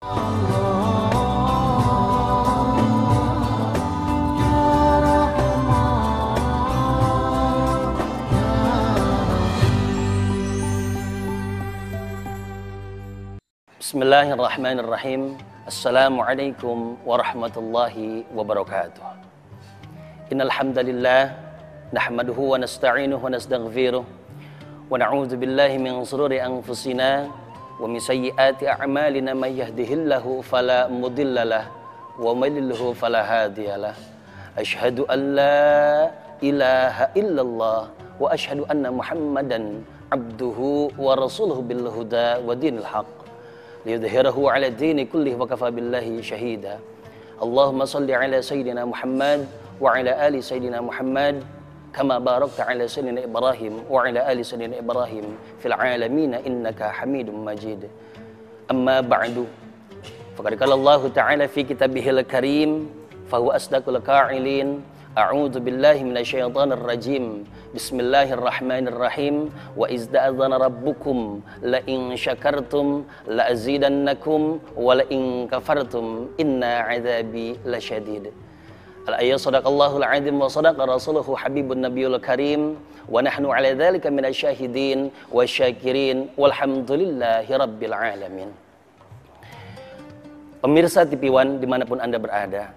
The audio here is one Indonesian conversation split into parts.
Bismillahirrahmanirrahim. Assalamualaikum warahmatullahi wabarakatuh. Innal hamdalillah nahmaduhu wa nasta'inuhu wa nastaghfiruh wa na'udzu billahi min shururi anfusina wa min sayyiati a'malina may yahdihillahu fala mudhillalah wa may yudlilhu fala hadiyalah. Asyhadu an la ilaha illallah wa asyhadu anna Muhammadan abduhu wa rasuluhu bil huda wa dinil haqq liyudhhirahu 'ala ad-dini kullihi wa kafa billahi shahida. Allahumma shalli 'ala sayyidina Muhammad wa 'ala ali sayyidina Muhammad kama barakta 'ala sayyidina Ibrahim wa 'ala ali sayyidina Ibrahim fil 'alamin innaka Hamidum Majid. Amma ba'du. Faqad qala Allah ta'ala fi kitabihil karim fa huwa asdaqul qa'ilin. A'udzu billahi minasyaitonir rajim. Bismillahirrahmanirrahim. Wa iz ta'adzana rabbukum la in syakartum la azidannakum wa la in kafartum inna 'adzabi lasyadid. Al-ayat sadaqallahul 'azim wa sadaqa rasuluhu habibun nabiyul karim wa nahnu 'ala dzalika minasyahidin wasyakirin walhamdulillahi rabbil alamin. Pemirsa TV One dimanapun Anda berada,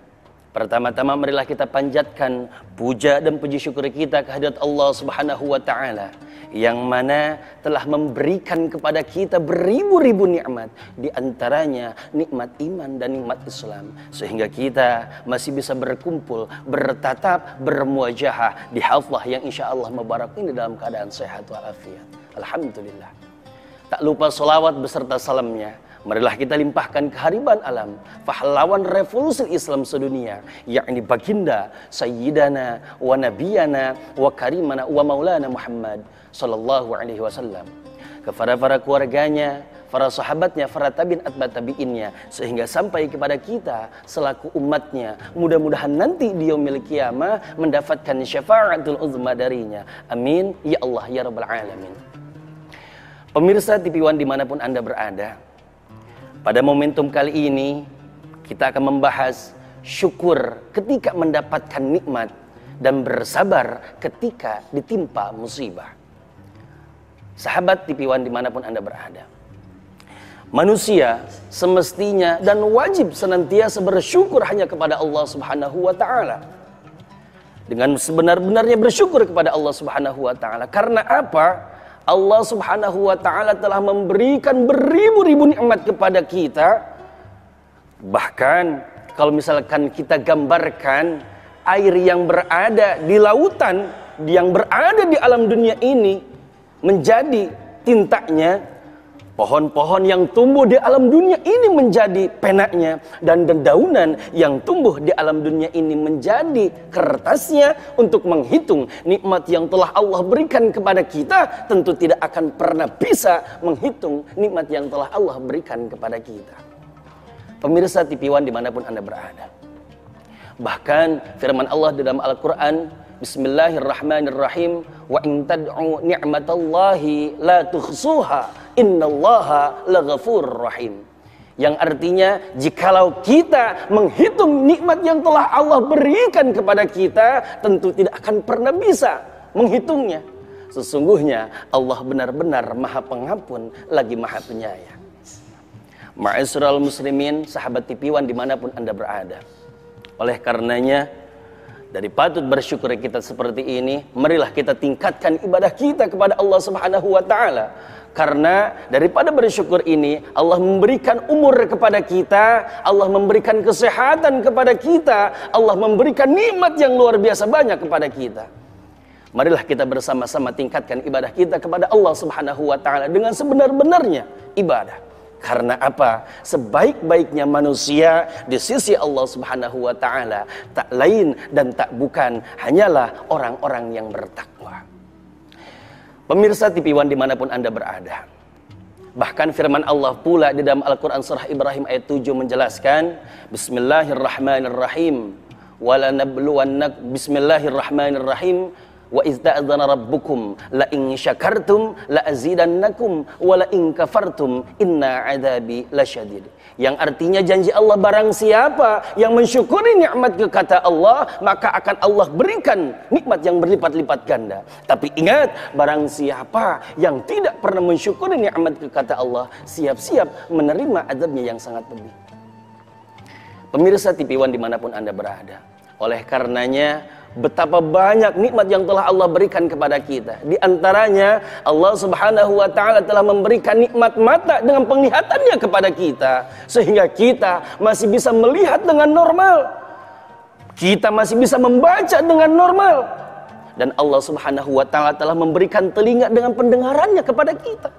pertama-tama marilah kita panjatkan puja dan puji syukur kita kehadirat Allah Subhanahu wa taala yang mana telah memberikan kepada kita beribu-ribu nikmat, di antaranya nikmat iman dan nikmat Islam, sehingga kita masih bisa berkumpul, bertatap, bermuajahah di haflah yang insyaallah mubarak ini dalam keadaan sehat walafiat. Alhamdulillah. Tak lupa salawat beserta salamnya marilah kita limpahkan kehariban alam, pahlawan revolusi Islam sedunia, yakni baginda Sayyidana wa Nabiyana wa Karimana wa Maulana Muhammad sallallahu alaihi wasallam, kepada para keluarganya, para sahabatnya, para tabi'in atba' tabi'innya, sehingga sampai kepada kita selaku umatnya. Mudah-mudahan nanti di yaumil qiyamah mendapatkan syafaatul uzma darinya. Amin ya Allah ya rabbal alamin. Pemirsa TV One dimanapun Anda berada, pada momentum kali ini kita akan membahas syukur ketika mendapatkan nikmat dan bersabar ketika ditimpa musibah. Sahabat TV One dimanapun Anda berada, manusia semestinya dan wajib senantiasa bersyukur hanya kepada Allah Subhanahu wa taala. Dengan sebenar-benarnya bersyukur kepada Allah Subhanahu wa taala. Karena apa? Allah Subhanahu wa taala telah memberikan beribu-ribu nikmat kepada kita. Bahkan kalau misalkan kita gambarkan air yang berada di lautan, yang berada di alam dunia ini menjadi tintanya, pohon-pohon yang tumbuh di alam dunia ini menjadi penaknya, dan dedaunan yang tumbuh di alam dunia ini menjadi kertasnya untuk menghitung nikmat yang telah Allah berikan kepada kita. Tentu tidak akan pernah bisa menghitung nikmat yang telah Allah berikan kepada kita. Pemirsa TV One dimanapun Anda berada, bahkan firman Allah di dalam Al-Quran, Bismillahirrahmanirrahim, wa in tad'u ni'matallahi la tuhsuha innallaha laghafurur rahim. Yang artinya, jikalau kita menghitung nikmat yang telah Allah berikan kepada kita, tentu tidak akan pernah bisa menghitungnya. Sesungguhnya Allah benar-benar Maha Pengampun lagi Maha Penyayang. Ma'asyiral muslimin, sahabat TV One dimanapun Anda berada, oleh karenanya, dari patut bersyukur kita seperti ini, marilah kita tingkatkan ibadah kita kepada Allah Subhanahu wa taala. Karena daripada bersyukur ini, Allah memberikan umur kepada kita, Allah memberikan kesehatan kepada kita, Allah memberikan nikmat yang luar biasa banyak kepada kita. Marilah kita bersama-sama tingkatkan ibadah kita kepada Allah Subhanahu wa taala dengan sebenar-benarnya ibadah. Karena apa? Sebaik-baiknya manusia di sisi Allah Subhanahu wa taala tak lain dan tak bukan hanyalah orang-orang yang bertakwa. Pemirsa TV One dimanapun Anda berada, bahkan firman Allah pula di dalam Al-Quran surah Ibrahim ayat 7 menjelaskan, Bismillahirrahmanirrahim, Bismillahirrahmanirrahim, wa iz ta'adzana rabbukum la in syakartum la azidannakum wa la in kafartum inna 'adzabi lasyadid. Yang artinya janji Allah, barang siapa yang mensyukuri nikmat kata Allah, maka akan Allah berikan nikmat yang berlipat-lipat ganda. Tapi ingat, barang siapa yang tidak pernah mensyukuri nikmat kata Allah, siap-siap menerima azabnya yang sangat pedih. Pemirsa TV One dimanapun Anda berada, oleh karenanya betapa banyak nikmat yang telah Allah berikan kepada kita. Di antaranya Allah Subhanahu wa taala telah memberikan nikmat mata dengan penglihatannya kepada kita, sehingga kita masih bisa melihat dengan normal. Kita masih bisa membaca dengan normal. Dan Allah Subhanahu wa taala telah memberikan telinga dengan pendengarannya kepada kita.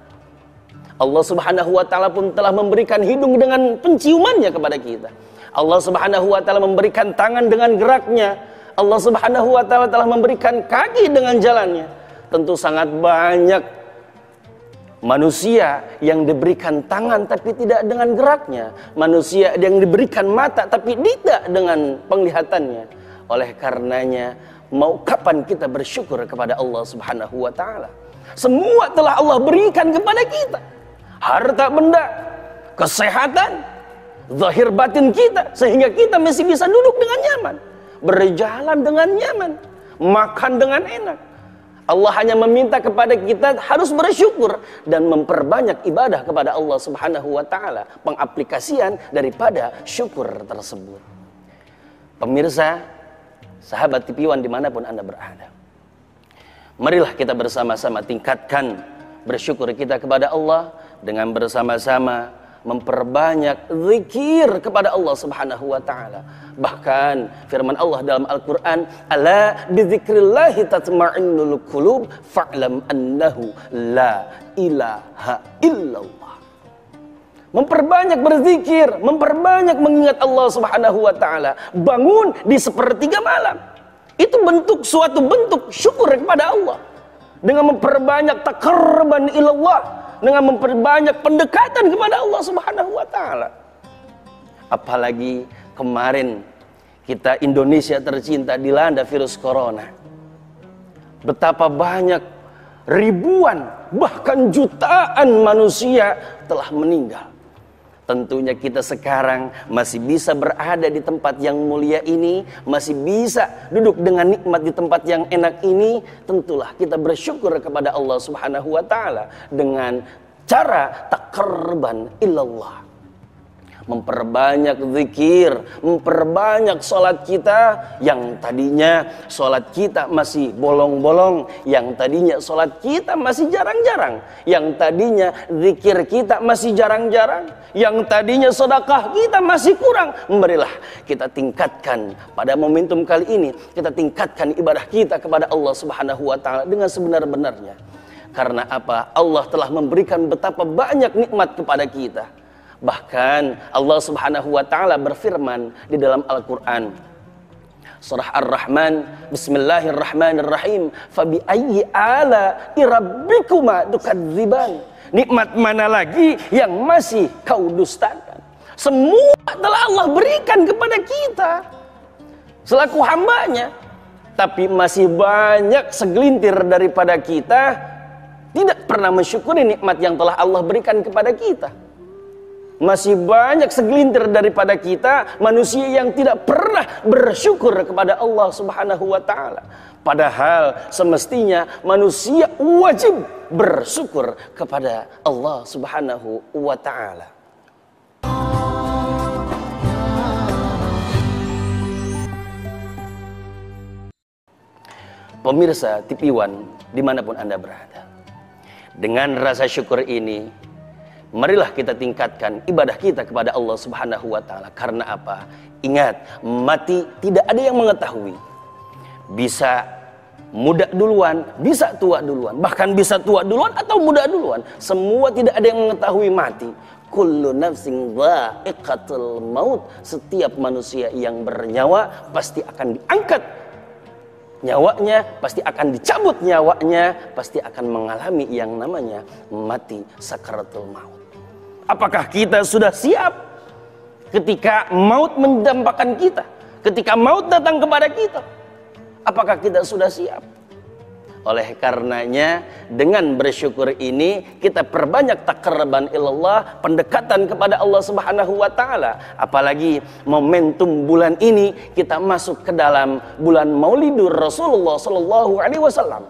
Allah Subhanahu wa taala pun telah memberikan hidung dengan penciumannya kepada kita. Allah Subhanahu wa taala memberikan tangan dengan geraknya. Allah Subhanahu wa taala telah memberikan kaki dengan jalannya. Tentu sangat banyak manusia yang diberikan tangan tapi tidak dengan geraknya, manusia yang diberikan mata tapi tidak dengan penglihatannya. Oleh karenanya, mau kapan kita bersyukur kepada Allah Subhanahu wa taala? Semua telah Allah berikan kepada kita. Harta benda, kesehatan, zahir batin kita, sehingga kita masih bisa duduk dengan nyaman, berjalan dengan nyaman, makan dengan enak. Allah hanya meminta kepada kita harus bersyukur dan memperbanyak ibadah kepada Allah Subhanahu wa taala, pengaplikasian daripada syukur tersebut. Pemirsa, sahabat TV One dimanapun Anda berada, marilah kita bersama-sama tingkatkan bersyukur kita kepada Allah dengan bersama-sama memperbanyak zikir kepada Allah Subhanahu wa taala. Bahkan firman Allah dalam Al-Qur'an, "Ala bizikrillahi tatma'innul qulub fa'lam annahu la ilaha illallah." Memperbanyak berzikir, memperbanyak mengingat Allah Subhanahu wa taala. Bangun di sepertiga malam. Itu bentuk, suatu bentuk syukur kepada Allah. Dengan memperbanyak taqarruban ilallah, dengan memperbanyak pendekatan kepada Allah Subhanahu wa taala. Apalagi kemarin kita Indonesia tercinta dilanda virus corona. Betapa banyak ribuan bahkan jutaan manusia telah meninggal. Tentunya kita sekarang masih bisa berada di tempat yang mulia ini, masih bisa duduk dengan nikmat di tempat yang enak ini. Tentulah kita bersyukur kepada Allah Subhanahu wa taala dengan cara taqarruban ilallah. Memperbanyak zikir, memperbanyak sholat kita. Yang tadinya sholat kita masih bolong-bolong, yang tadinya sholat kita masih jarang-jarang, yang tadinya zikir kita masih jarang-jarang, yang tadinya sedekah kita masih kurang. Marilah kita tingkatkan pada momentum kali ini, kita tingkatkan ibadah kita kepada Allah Subhanahu wa taala dengan sebenar-benarnya. Karena apa? Allah telah memberikan betapa banyak nikmat kepada kita. Bahkan Allah Subhanahu wa taala berfirman di dalam Al-Qur'an Surah Ar-Rahman, Bismillahirrahmanirrahim, "Fabi ayyi ala'i rabbikuma tukadziban." Nikmat mana lagi yang masih kau dustakan? Semua telah Allah berikan kepada kita selaku hambanya. Tapi masih banyak segelintir daripada kita tidak pernah mensyukuri nikmat yang telah Allah berikan kepada kita. Masih banyak segelintir daripada kita manusia yang tidak pernah bersyukur kepada Allah Subhanahu wa taala. Padahal semestinya manusia wajib bersyukur kepada Allah Subhanahu wa taala. Pemirsa TV One dimanapun Anda berada, dengan rasa syukur ini, marilah kita tingkatkan ibadah kita kepada Allah Subhanahu wa taala. Karena apa? Ingat, mati tidak ada yang mengetahui. Bisa muda duluan, bisa tua duluan, bahkan bisa tua duluan atau muda duluan. Semua tidak ada yang mengetahui mati. Kullu nafsin dha'iqatul maut. Setiap manusia yang bernyawa pasti akan diangkat nyawanya, pasti akan dicabut nyawanya, pasti akan mengalami yang namanya mati, sakaratul maut. Apakah kita sudah siap ketika maut mendampakkan kita, ketika maut datang kepada kita? Apakah kita sudah siap? Oleh karenanya dengan bersyukur ini kita perbanyak taqarruban ilallah, pendekatan kepada Allah Subhanahu wa taala. Apalagi momentum bulan ini kita masuk ke dalam bulan Maulidur Rasulullah sallallahu alaihi wasallam.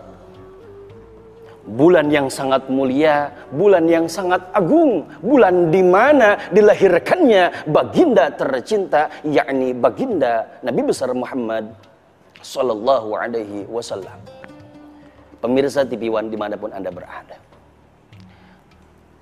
Bulan yang sangat mulia, bulan yang sangat agung, bulan di mana dilahirkannya baginda tercinta, yakni baginda Nabi besar Muhammad sallallahu alaihi wasallam. Pemirsa TV One dimanapun Anda berada,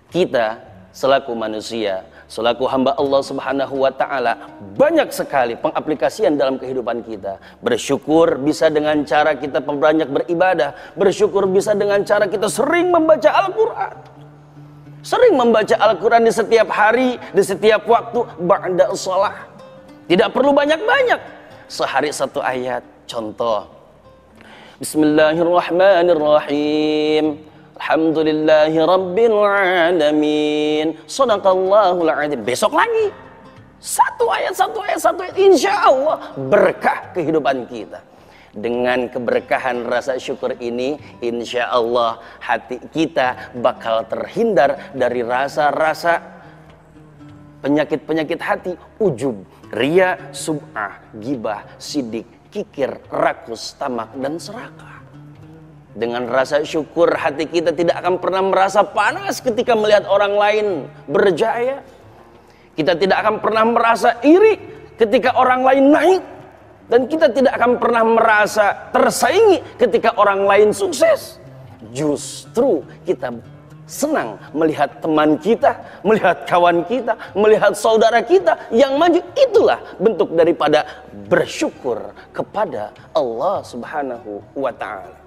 kita selaku manusia, selaku hamba Allah Subhanahu wa ta'ala, banyak sekali pengaplikasian dalam kehidupan kita. Bersyukur bisa dengan cara kita banyak beribadah. Bersyukur bisa dengan cara kita sering membaca Al-Quran. Sering membaca Al-Quran di setiap hari, di setiap waktu, ba'da shalah. Tidak perlu banyak-banyak, sehari satu ayat. Contoh, Bismillahirrahmanirrahim. Alhamdulillahi Rabbil Alamin. Sadaqallahul Azim. Besok lagi satu ayat, insya Allah berkah kehidupan kita. Dengan keberkahan rasa syukur ini, insya Allah hati kita bakal terhindar dari rasa-rasa penyakit-penyakit hati, ujub, ria, sub'ah, gibah, sidik, kikir, rakus, tamak, dan serakah. Dengan rasa syukur hati kita tidak akan pernah merasa panas ketika melihat orang lain berjaya. Kita tidak akan pernah merasa iri ketika orang lain naik. Dan kita tidak akan pernah merasa tersaingi ketika orang lain sukses. Justru kita senang melihat teman kita, melihat kawan kita, melihat saudara kita yang maju. Itulah bentuk daripada bersyukur kepada Allah Subhanahu wa ta'ala.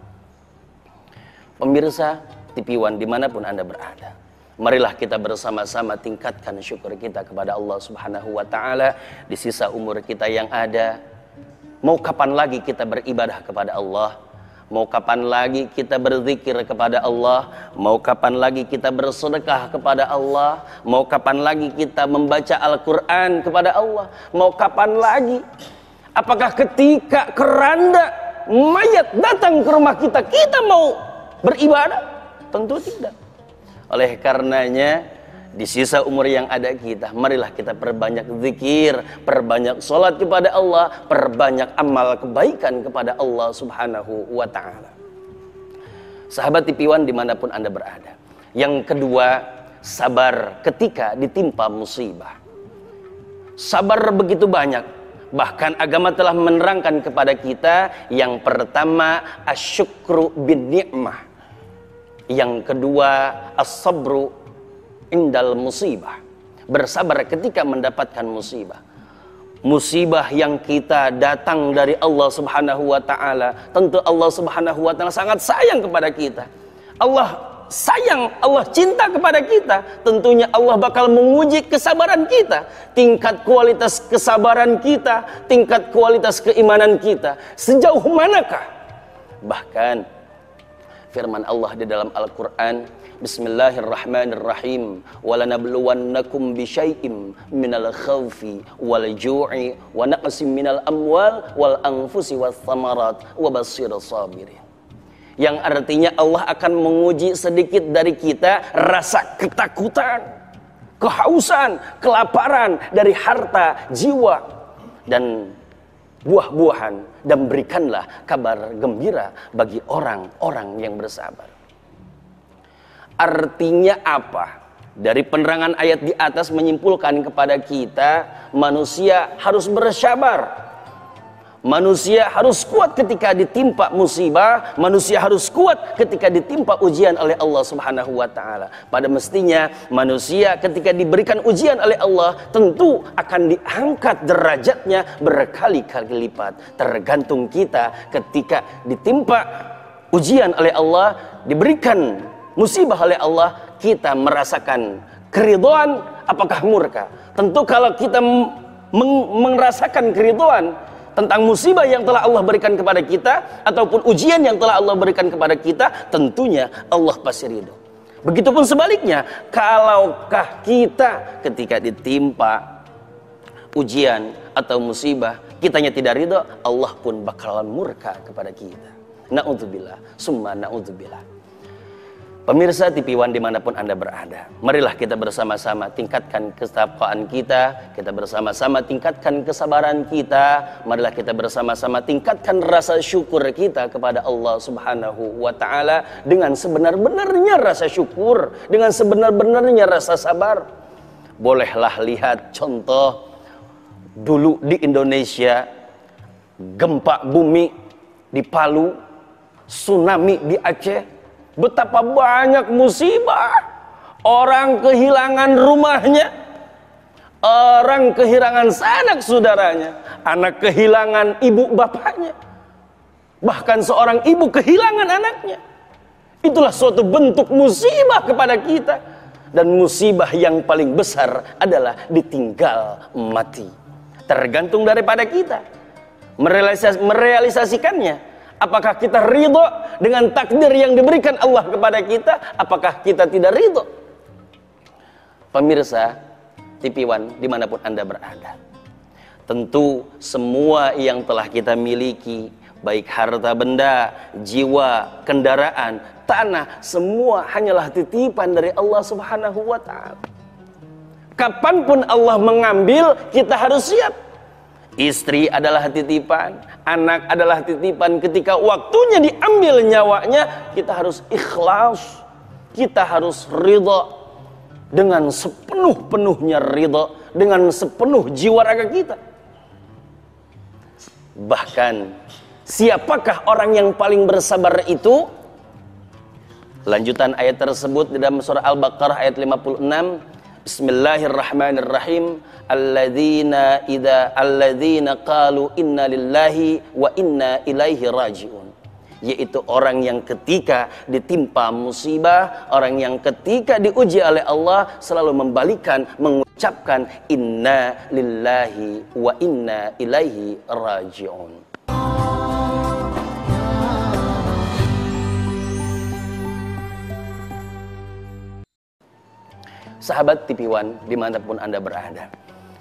Pemirsa TV One dimanapun Anda berada, marilah kita bersama-sama tingkatkan syukur kita kepada Allah Subhanahu wa ta'ala di sisa umur kita yang ada. Mau kapan lagi kita beribadah kepada Allah? Mau kapan lagi kita berzikir kepada Allah? Mau kapan lagi kita bersedekah kepada Allah? Mau kapan lagi kita membaca Al-Quran kepada Allah? Mau kapan lagi? Apakah ketika keranda mayat datang ke rumah kita, kita mau beribadah? Tentu tidak. Oleh karenanya, di sisa umur yang ada kita, marilah kita perbanyak zikir, perbanyak sholat kepada Allah, perbanyak amal kebaikan kepada Allah Subhanahu wa ta'ala. Sahabat TV One dimanapun Anda berada. Yang kedua, sabar ketika ditimpa musibah. Sabar begitu banyak. Bahkan agama telah menerangkan kepada kita, yang pertama asyukru bin ni'mah. Yang kedua as-sabru indal musibah, bersabar ketika mendapatkan musibah. Musibah yang kita datang dari Allah Subhanahu wa ta'ala, tentu Allah Subhanahu wa ta'ala sangat sayang kepada kita. Allah sayang, Allah cinta kepada kita. Tentunya Allah bakal menguji kesabaran kita, tingkat kualitas kesabaran kita, tingkat kualitas keimanan kita, sejauh manakah. Bahkan firman Allah di dalam Al-Quran, Bismillahirrahmanirrahim. Walanabluwannakum bisyai'im minal khawfi wal ju'i wa naqsim minal amwal wal anfusi was thamarat wa basyiril sabirin. Yang artinya Allah akan menguji sedikit dari kita rasa ketakutan, kehausan, kelaparan dari harta, jiwa, dan buah-buahan, dan berikanlah kabar gembira bagi orang-orang yang bersabar. Artinya apa? Dari penerangan ayat di atas menyimpulkan kepada kita, manusia harus bersabar. Manusia harus kuat ketika ditimpa musibah. Manusia harus kuat ketika ditimpa ujian oleh Allah Subhanahu wa ta'ala. Pada mestinya manusia ketika diberikan ujian oleh Allah, tentu akan diangkat derajatnya berkali-kali lipat. Tergantung kita ketika ditimpa ujian oleh Allah, diberikan musibah oleh Allah, kita merasakan keridhaan apakah murka. Tentu kalau kita merasakan keridhaan tentang musibah yang telah Allah berikan kepada kita, ataupun ujian yang telah Allah berikan kepada kita, tentunya Allah pasti ridho. Begitupun sebaliknya, kalaukah kita ketika ditimpa ujian atau musibah, kitanya tidak ridho, Allah pun bakalan murka kepada kita. Na'udzubillah, summa na'udzubillah. Pemirsa TV One dimanapun Anda berada, marilah kita bersama-sama tingkatkan ketakwaan kita, kita bersama-sama tingkatkan kesabaran kita, marilah kita bersama-sama tingkatkan rasa syukur kita kepada Allah Subhanahu wa Ta'ala dengan sebenar-benarnya rasa syukur, dengan sebenar-benarnya rasa sabar. Bolehlah lihat contoh dulu di Indonesia, gempa bumi di Palu, tsunami di Aceh. Betapa banyak musibah. Orang kehilangan rumahnya, orang kehilangan sanak saudaranya, anak kehilangan ibu bapaknya, bahkan seorang ibu kehilangan anaknya. Itulah suatu bentuk musibah kepada kita. Dan musibah yang paling besar adalah ditinggal mati. Tergantung daripada kita merealisasikannya. Apakah kita ridho dengan takdir yang diberikan Allah kepada kita? Apakah kita tidak ridho? Pemirsa TV One dimanapun Anda berada, tentu semua yang telah kita miliki, baik harta benda, jiwa, kendaraan, tanah, semua hanyalah titipan dari Allah Subhanahu wa Ta'ala. Kapanpun Allah mengambil, kita harus siap. Istri adalah titipan, anak adalah titipan. Ketika waktunya diambil nyawanya, kita harus ikhlas, kita harus ridha dengan sepenuh-penuhnya ridha, dengan sepenuh jiwa raga kita. Bahkan siapakah orang yang paling bersabar itu? Lanjutan ayat tersebut di dalam surah Al-Baqarah ayat 56. Bismillahirrahmanirrahim. Alladzina qalu inna lillahi wa inna ilaihi raji'un. Yaitu orang yang ketika ditimpa musibah, orang yang ketika diuji oleh Allah selalu mengucapkan inna lillahi wa inna ilaihi raji'un. Sahabat TV One dimanapun Anda berada,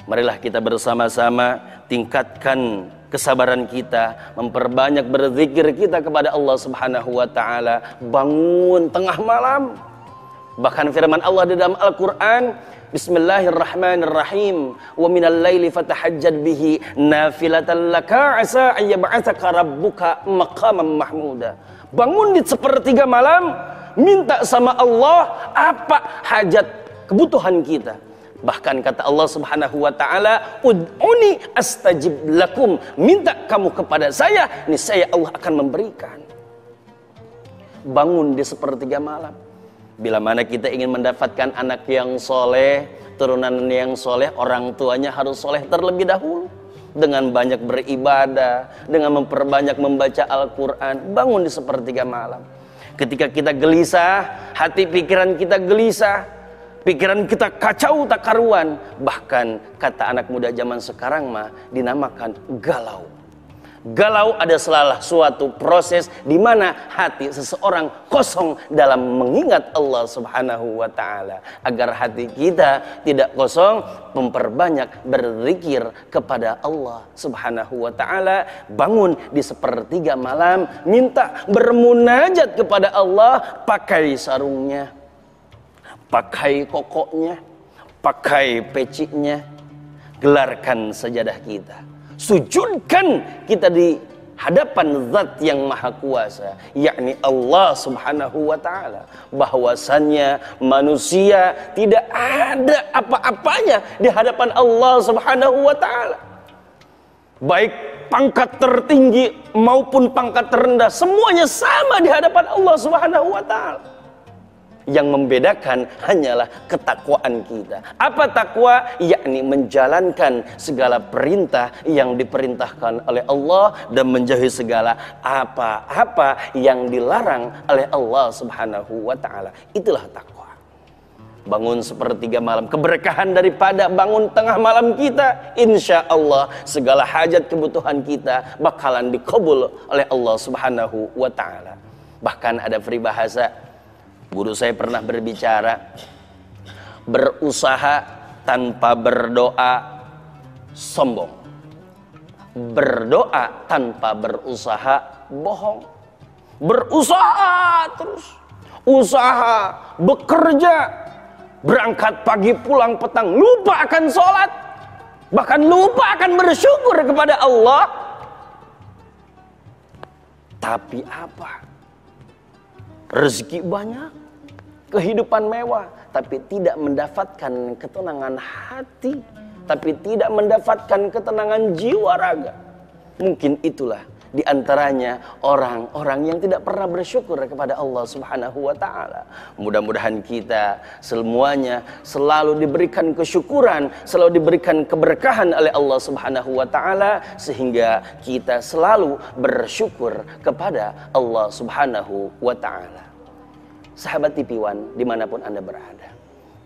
marilah kita bersama-sama tingkatkan kesabaran kita, memperbanyak berzikir kita kepada Allah Subhanahu wa Ta'ala. Bangun tengah malam. Bahkan firman Allah di dalam Al-Quran, Bismillahirrahmanirrahim, wa minal laili fatahajjad bihi nafilatan laka asa ayyab'atsaka rabbuka maqaman mahmuda. Bangun di sepertiga malam, minta sama Allah apa hajat kebutuhan kita. Bahkan kata Allah Subhanahu wa Ta'ala, ud'uni astajib lakum, minta kamu kepada saya, niscaya Allah akan memberikan. Bangun di sepertiga malam. Bila mana kita ingin mendapatkan anak yang soleh, turunan yang soleh, orang tuanya harus soleh terlebih dahulu. Dengan banyak beribadah, dengan memperbanyak membaca Al-Quran. Bangun di sepertiga malam. Ketika kita gelisah, hati pikiran kita gelisah, pikiran kita kacau tak karuan. Bahkan kata anak muda zaman sekarang mah dinamakan galau. Galau adalah suatu proses di mana hati seseorang kosong dalam mengingat Allah Subhanahu wa Ta'ala. Agar hati kita tidak kosong, memperbanyak berzikir kepada Allah Subhanahu wa Ta'ala. Bangun di sepertiga malam, minta bermunajat kepada Allah, pakai sarungnya, pakai kokoknya, pakai pecinya, gelarkan sajadah kita, sujudkan kita di hadapan Zat yang Maha Kuasa, yakni Allah Subhanahu wa Ta'ala. Bahwasannya manusia tidak ada apa-apanya di hadapan Allah Subhanahu wa Ta'ala. Baik pangkat tertinggi maupun pangkat terendah, semuanya sama di hadapan Allah Subhanahu wa Ta'ala. Yang membedakan hanyalah ketakwaan kita. Apa takwa? Yakni menjalankan segala perintah yang diperintahkan oleh Allah dan menjauhi segala apa-apa yang dilarang oleh Allah Subhanahu wa Ta'ala. Itulah takwa. Bangun sepertiga malam, keberkahan daripada bangun tengah malam kita, insya Allah segala hajat kebutuhan kita bakalan dikabul oleh Allah Subhanahu wa Ta'ala. Bahkan ada peribahasa, guru saya pernah berbicara, berusaha tanpa berdoa sombong, berdoa tanpa berusaha bohong. berusaha terus, usaha, bekerja, berangkat pagi pulang petang, lupa akan sholat, bahkan lupa akan bersyukur kepada Allah. Tapi apa? Rezeki banyak, kehidupan mewah, tapi tidak mendapatkan ketenangan hati, tapi tidak mendapatkan ketenangan jiwa raga. Mungkin itulah di antaranya orang-orang yang tidak pernah bersyukur kepada Allah Subhanahu wa taala. Mudah-mudahan kita semuanya selalu diberikan kesyukuran, selalu diberikan keberkahan oleh Allah Subhanahu wa taala, sehingga kita selalu bersyukur kepada Allah Subhanahu wa taala. Sahabat TV1 dimanapun Anda berada,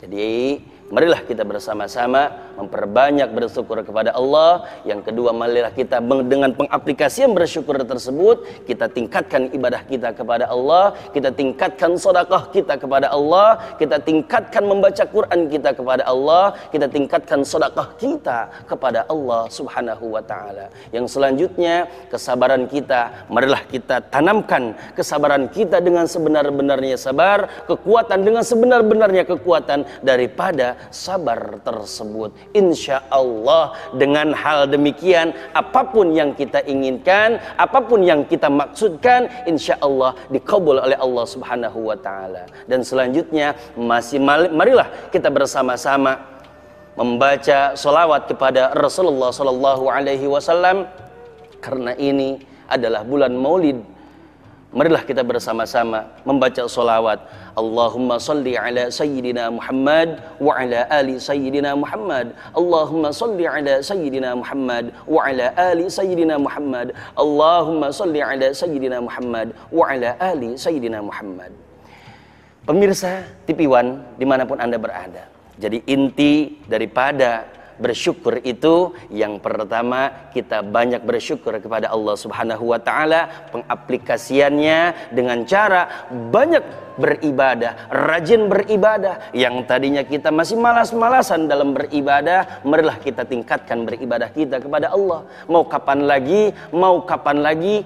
jadi marilah kita bersama-sama memperbanyak bersyukur kepada Allah. Yang kedua, marilah kita dengan pengaplikasian bersyukur tersebut, kita tingkatkan ibadah kita kepada Allah, kita tingkatkan sedekah kita kepada Allah, kita tingkatkan membaca Quran kita kepada Allah, kita tingkatkan sedekah kita kepada Allah Subhanahu wa taala. Yang selanjutnya, kesabaran kita, marilah kita tanamkan kesabaran kita dengan sebenar-benarnya sabar, kekuatan dengan sebenar-benarnya kekuatan daripada sabar tersebut. Insya Allah dengan hal demikian, apapun yang kita inginkan, apapun yang kita maksudkan, insya Allah dikabul oleh Allah Subhanahu wa taala. Dan selanjutnya marilah kita bersama-sama membaca sholawat kepada Rasulullah Sallallahu Alaihi Wasallam, karena ini adalah bulan Maulid. Marilah kita bersama-sama membaca sholawat. Allahumma salli ala Sayyidina Muhammad wa ala ali Sayyidina Muhammad. Allahumma salli ala Sayyidina Muhammad wa ala ali Sayyidina Muhammad. Allahumma salli ala Sayyidina Muhammad wa ala ali Sayyidina Muhammad. Pemirsa TV1 dimanapun Anda berada, jadi inti daripada bersyukur itu, yang pertama kita banyak bersyukur kepada Allah Subhanahu wa taala, pengaplikasiannya dengan cara banyak beribadah, rajin beribadah. Yang tadinya kita masih malas-malasan dalam beribadah, marilah kita tingkatkan beribadah kita kepada Allah. Mau kapan lagi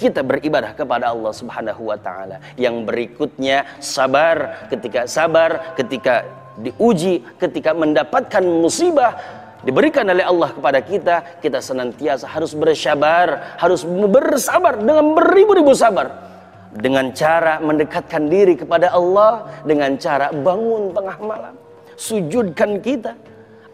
kita beribadah kepada Allah Subhanahu wa taala. Yang berikutnya sabar, ketika diuji, ketika mendapatkan musibah diberikan oleh Allah kepada kita, kita senantiasa harus bersabar dengan beribu-ribu sabar, dengan cara mendekatkan diri kepada Allah, dengan cara bangun tengah malam, sujudkan kita,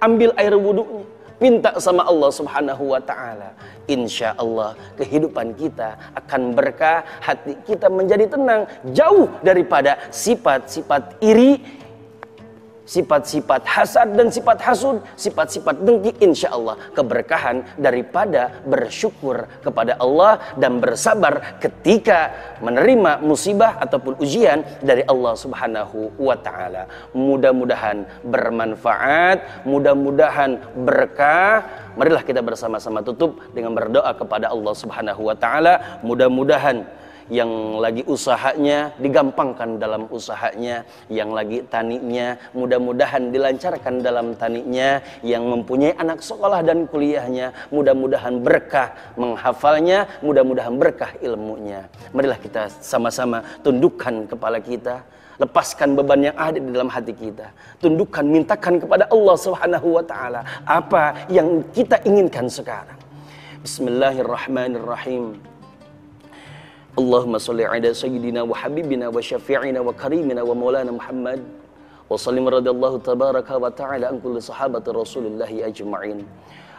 ambil air wudunya, minta sama Allah Subhanahu wa taala. Insya Allah kehidupan kita akan berkah, hati kita menjadi tenang, jauh daripada sifat-sifat iri, sifat-sifat hasad dan sifat hasud, sifat-sifat dengki. Insya Allah keberkahan daripada bersyukur kepada Allah dan bersabar ketika menerima musibah ataupun ujian dari Allah Subhanahu wa taala. Mudah-mudahan bermanfaat, mudah-mudahan berkah. Marilah kita bersama-sama tutup dengan berdoa kepada Allah Subhanahu wa taala. Mudah-mudahan yang lagi usahanya digampangkan dalam usahanya, yang lagi taninya mudah-mudahan dilancarkan dalam taninya, yang mempunyai anak sekolah dan kuliahnya mudah-mudahan berkah menghafalnya, mudah-mudahan berkah ilmunya. Marilah kita sama-sama tundukkan kepala kita, lepaskan beban yang ada di dalam hati kita, tundukkan, mintakan kepada Allah Subhanahu wa taala apa yang kita inginkan sekarang. Bismillahirrahmanirrahim. Allahumma salli ala sayyidina wa habibina wa syafi'ina wa karimina wa maulana Muhammad wa sallim radiyallahu tabaraka wa ta'ala an kulli sahabati rasulillahi ajma'in.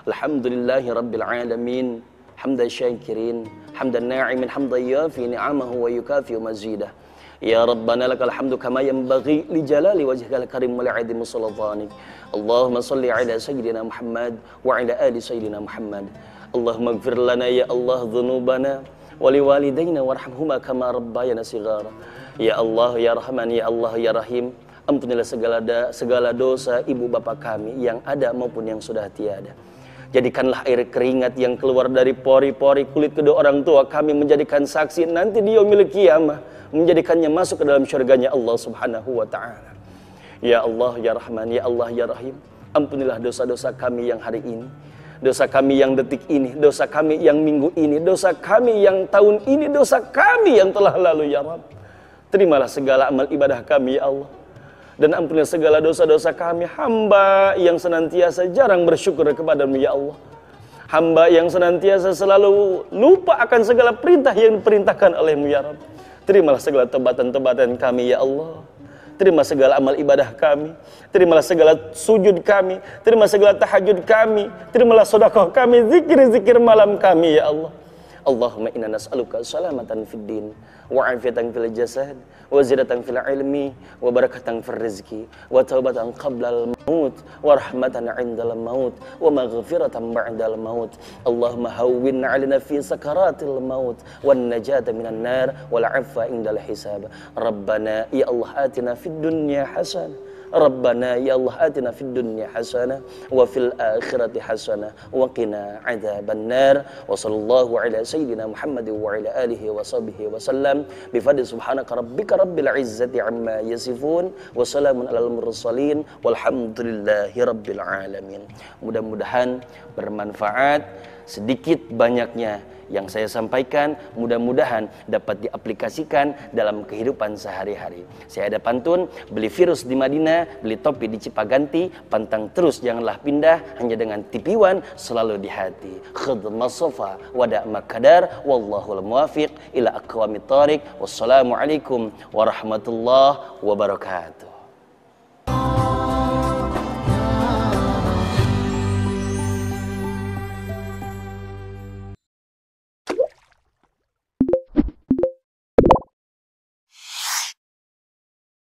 Alhamdulillahi rabbil alamin, hamdan syakirin, hamdan na'imin, hamdan yafi ni'amahu wa yukafi mazidah. Ya Rabbana lakal hamdu kama yanbaghi li jalali wajhikal karim wa li'idhimi sultanik. Allahumma salli ala sayyidina Muhammad wa ala ali sayyidina Muhammad. Allahumma ighfir lana ya Allah dhunubana wali walidaina warhamhuma kama rabbayana shighara. Ya Allah ya Rahman, ya Allah ya Rahim, ampunilah segala dosa ibu bapak kami yang ada maupun yang sudah tiada. Jadikanlah air keringat yang keluar dari pori-pori kulit kedua orang tua kami menjadikan saksi nanti di yaumil qiyamah, menjadikannya masuk ke dalam syurganya Allah Subhanahu wa taala. Ya Allah ya Rahman, ya Allah ya Rahim, ampunilah dosa-dosa kami yang hari ini dosa kami yang detik ini, dosa kami yang minggu ini, dosa kami yang tahun ini, dosa kami yang telah lalu ya Rabb. Terimalah segala amal ibadah kami ya Allah, dan ampunilah segala dosa-dosa kami. Hamba yang senantiasa jarang bersyukur kepadamu ya Allah, hamba yang senantiasa selalu lupa akan segala perintah yang diperintahkan olehmu ya Rabb. Terimalah segala tobatan-tobatan kami ya Allah, terima segala amal ibadah kami, terimalah segala sujud kami, terima segala tahajud kami, terimalah sedekah kami, zikir-zikir malam kami ya Allah. Allahumma inna nas'aluka salamatan fid din, wa afiatan fil jasad, wa zidatan fil ilmi, wa barakatan fil rizki, wa taubatan qabla al maut, wa rahmatan 'indal maut, wa maghfiratan ba'dal maut. Allahumma hawwin 'alaina fi sakaratil maut, wan najata minan nar, wal 'afwa indal hisab. Rabbana ya Allah atina fid dunya hasanah, Rabbana ya Allah atina fid dunya hasanah wa fil akhirati hasanah wa qina adzabannar. Wa sallallahu ala sayyidina Muhammad wa ala alihi wa sahbihi wa sallam. Bi fadli subhanaka rabbika rabbil izzati amma yasifun wa salamun alal mursalin walhamdulillahi rabbil alamin. Mudah-mudahan bermanfaat. Sedikit banyaknya yang saya sampaikan mudah-mudahan dapat diaplikasikan dalam kehidupan sehari-hari. Saya ada pantun, beli virus di Madinah, beli topi di Cipaganti, pantang terus janganlah pindah, hanya dengan tipiwan selalu di hati. Khidmas sofa wada' makadar, wallahul muwafiq ila aqwamit thariq. Wassalamualaikum warahmatullahi wabarakatuh.